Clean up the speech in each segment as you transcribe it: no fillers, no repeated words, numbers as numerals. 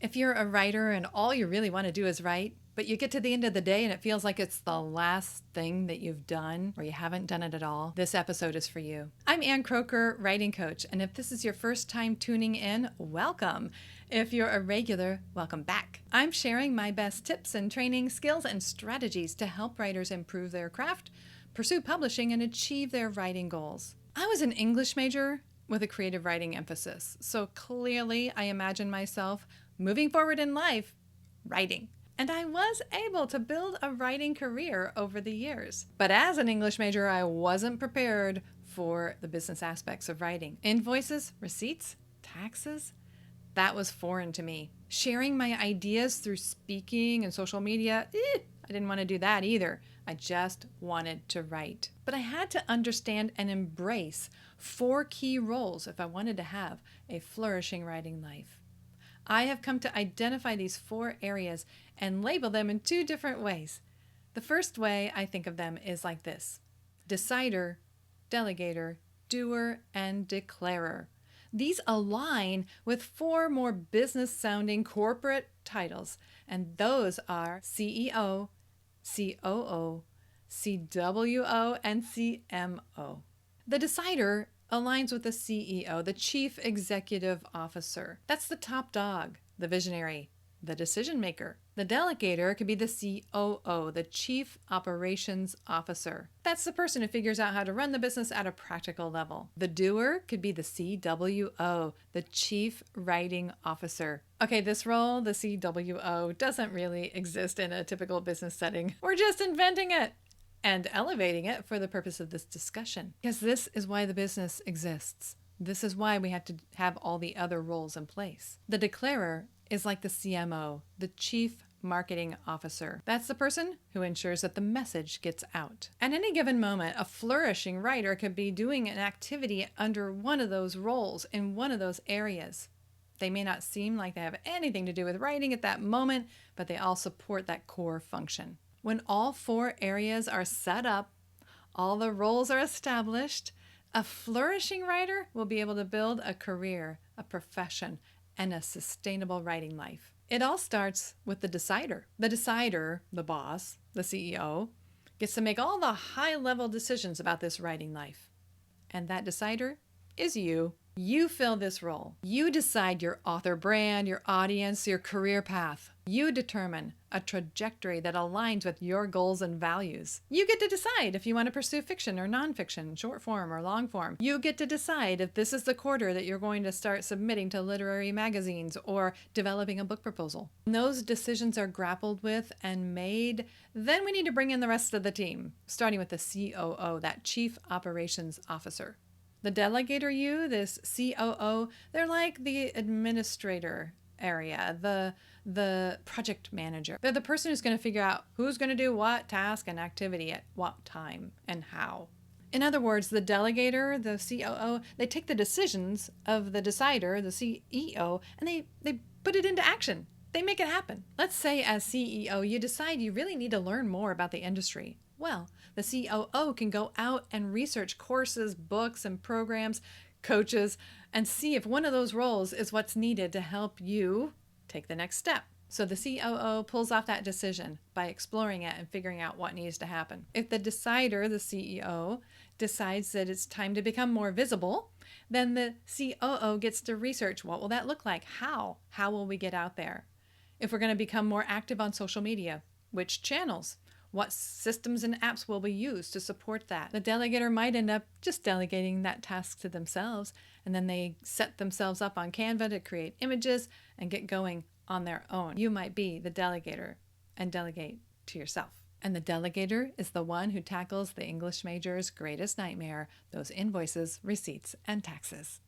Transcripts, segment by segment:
If you're a writer and all you really want to do is write, but you get to the end of the day and it feels like it's the last thing that you've done or you haven't done it at all, this episode is for you. I'm Ann Croker, writing coach, and if this is your first time tuning in, welcome. If you're a regular, welcome back. I'm sharing my best tips and training, skills, and strategies to help writers improve their craft, pursue publishing, and achieve their writing goals. I was an English major with a creative writing emphasis, so clearly I imagine myself moving forward in life, writing. And I was able to build a writing career over the years. But as an English major, I wasn't prepared for the business aspects of writing. Invoices, receipts, taxes, that was foreign to me. Sharing my ideas through speaking and social media, I didn't want to do that either. I just wanted to write. But I had to understand and embrace 4 key roles if I wanted to have a flourishing writing life. I have come to identify these 4 areas and label them in 2 different ways. The first way I think of them is like this: decider, delegator, doer, and declarer. These align with 4 more business-sounding corporate titles, and those are CEO, COO, CWO, and CMO. The decider aligns with the CEO, the Chief Executive Officer. That's the top dog, the visionary, the decision maker. The delegator could be the COO, the Chief Operations Officer. That's the person who figures out how to run the business at a practical level. The doer could be the CWO, the Chief Writing Officer. Okay, this role, the CWO, doesn't really exist in a typical business setting. We're just inventing it and elevating it for the purpose of this discussion, because this is why the business exists. This is why we have to have all the other roles in place. The declarer is like the CMO, the Chief Marketing Officer. That's the person who ensures that the message gets out. At any given moment, a flourishing writer could be doing an activity under one of those roles in one of those areas. They may not seem like they have anything to do with writing at that moment, but they all support that core function. When all 4 areas are set up, all the roles are established, a flourishing writer will be able to build a career, a profession, and a sustainable writing life. It all starts with the decider. The decider, the boss, the CEO, gets to make all the high-level decisions about this writing life. And that decider is you. You fill this role. You decide your author brand, your audience, your career path. You determine a trajectory that aligns with your goals and values. You get to decide if you want to pursue fiction or nonfiction, short form or long form. You get to decide if this is the quarter that you're going to start submitting to literary magazines or developing a book proposal. When those decisions are grappled with and made, then we need to bring in the rest of the team, starting with the COO, that Chief Operations Officer. The delegator this COO, they're like the administrator area, the project manager. They're the person who's going to figure out who's going to do what task and activity at what time and how. In other words, the delegator, the COO, they take the decisions of the decider, the CEO, and they put it into action. They make it happen. Let's say as CEO, you decide you really need to learn more about the industry. Well, the COO can go out and research courses, books, and programs, coaches, and see if one of those roles is what's needed to help you take the next step. So the COO pulls off that decision by exploring it and figuring out what needs to happen. If the decider, the CEO, decides that it's time to become more visible, then the COO gets to research what will that look like? How will we get out there? If we're going to become more active on social media, which channels? What systems and apps will we use to support that? The delegator might end up just delegating that task to themselves, and then they set themselves up on Canva to create images and get going on their own. You might be the delegator and delegate to yourself. And the delegator is the one who tackles the English major's greatest nightmare, those invoices, receipts, and taxes.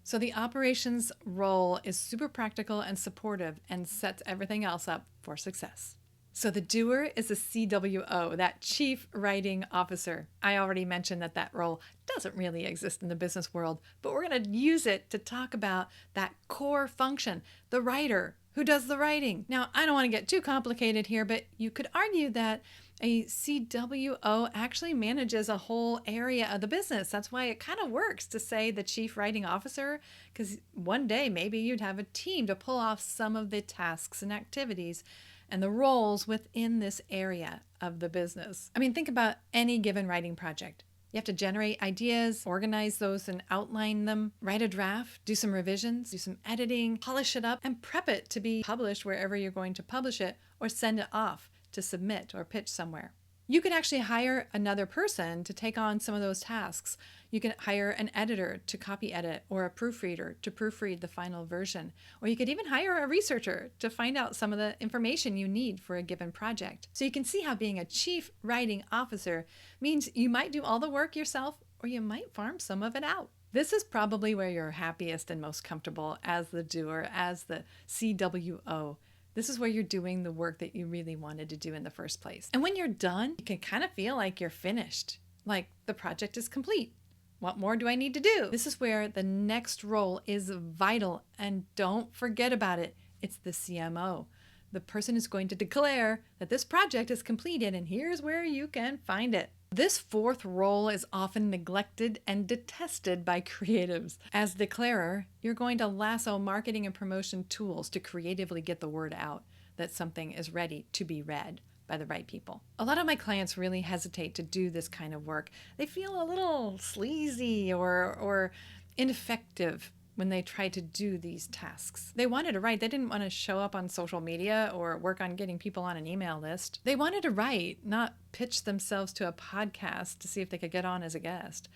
So the operations role is super practical and supportive and sets everything else up for success. So the doer is a CWO, that Chief Writing Officer. I already mentioned that role doesn't really exist in the business world, but we're going to use it to talk about that core function, the writer Who does the writing? Now, I don't want to get too complicated here, but you could argue that a CWO actually manages a whole area of the business. That's why it kind of works to say the chief writing officer, because one day maybe you'd have a team to pull off some of the tasks and activities and the roles within this area of the business. I mean, think about any given writing project. You have to generate ideas, organize those and outline them, write a draft, do some revisions, do some editing, polish it up, and prep it to be published wherever you're going to publish it or send it off to submit or pitch somewhere. You could actually hire another person to take on some of those tasks. You can hire an editor to copy edit or a proofreader to proofread the final version. Or you could even hire a researcher to find out some of the information you need for a given project. So you can see how being a chief writing officer means you might do all the work yourself or you might farm some of it out. This is probably where you're happiest and most comfortable as the doer, as the CWO. This is where you're doing the work that you really wanted to do in the first place. And when you're done, you can kind of feel like you're finished, like the project is complete. What more do I need to do? This is where the next role is vital, and don't forget about it. It's the CMO. The person is going to declare that this project is completed, and here's where you can find it. This fourth role is often neglected and detested by creatives. As declarer, you're going to lasso marketing and promotion tools to creatively get the word out that something is ready to be read by the right people. A lot of my clients really hesitate to do this kind of work. They feel a little sleazy or ineffective when they try to do these tasks. They wanted to write. They didn't want to show up on social media or work on getting people on an email list. They wanted to write, not pitch themselves to a podcast to see if they could get on as a guest.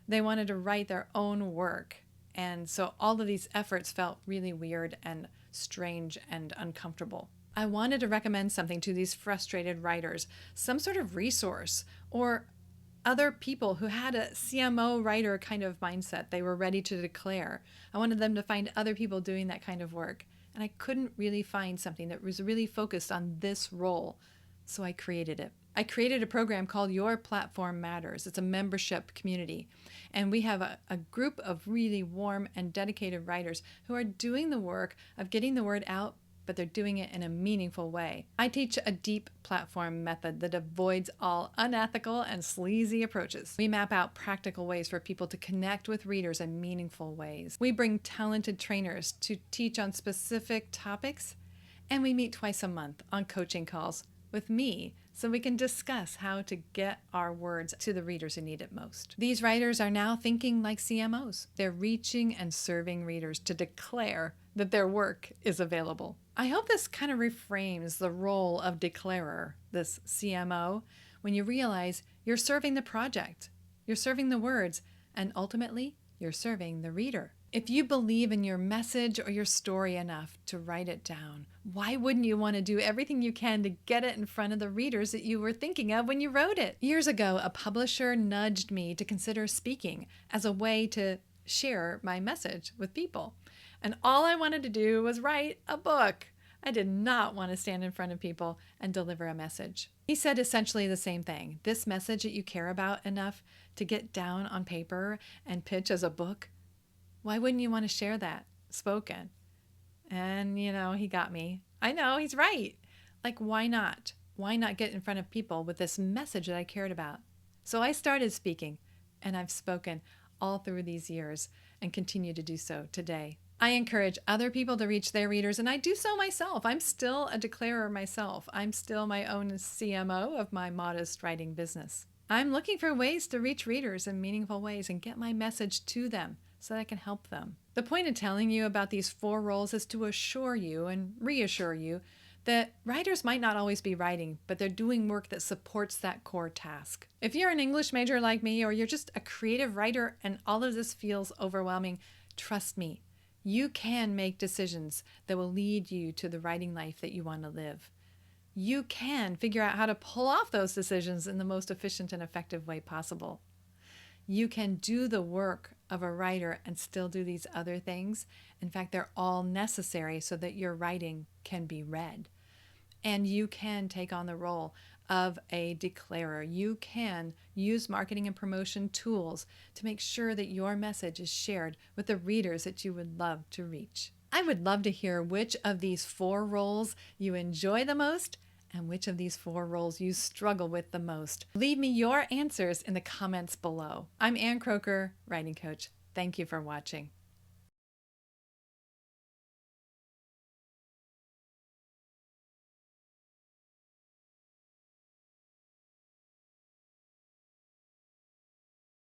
They wanted to write their own work. And so all of these efforts felt really weird and strange and uncomfortable. I wanted to recommend something to these frustrated writers, some sort of resource or other people who had a CMO writer kind of mindset they were ready to declare. I wanted them to find other people doing that kind of work. And I couldn't really find something that was really focused on this role. So I created it. I created a program called Your Platform Matters. It's a membership community. And we have a group of really warm and dedicated writers who are doing the work of getting the word out, but they're doing it in a meaningful way. I teach a deep platform method that avoids all unethical and sleazy approaches. We map out practical ways for people to connect with readers in meaningful ways. We bring talented trainers to teach on specific topics, and we meet twice a month on coaching calls with me so we can discuss how to get our words to the readers who need it most. These writers are now thinking like CMOs. They're reaching and serving readers to declare that their work is available. I hope this kind of reframes the role of declarer, this CMO, when you realize you're serving the project, you're serving the words, and ultimately, you're serving the reader. If you believe in your message or your story enough to write it down, why wouldn't you want to do everything you can to get it in front of the readers that you were thinking of when you wrote it? Years ago, a publisher nudged me to consider speaking as a way to share my message with people. And all I wanted to do was write a book. I did not want to stand in front of people and deliver a message. He said essentially the same thing. This message that you care about enough to get down on paper and pitch as a book, why wouldn't you want to share that spoken? And, he got me. I know, he's right. Like, why not? Why not get in front of people with this message that I cared about? So I started speaking, and I've spoken all through these years and continue to do so today. I encourage other people to reach their readers, and I do so myself. I'm still a declarer myself. I'm still my own CMO of my modest writing business. I'm looking for ways to reach readers in meaningful ways and get my message to them so that I can help them. The point of telling you about these 4 roles is to assure you and reassure you that writers might not always be writing, but they're doing work that supports that core task. If you're an English major like me, or you're just a creative writer and all of this feels overwhelming, trust me, you can make decisions that will lead you to the writing life that you want to live. You can figure out how to pull off those decisions in the most efficient and effective way possible. You can do the work of a writer and still do these other things. In fact, they're all necessary so that your writing can be read. And you can take on the role of a declarer. You can use marketing and promotion tools to make sure that your message is shared with the readers that you would love to reach. I would love to hear which of these 4 roles you enjoy the most and which of these 4 roles you struggle with the most. Leave me your answers in the comments below. I'm Ann Croker, writing coach. Thank you for watching.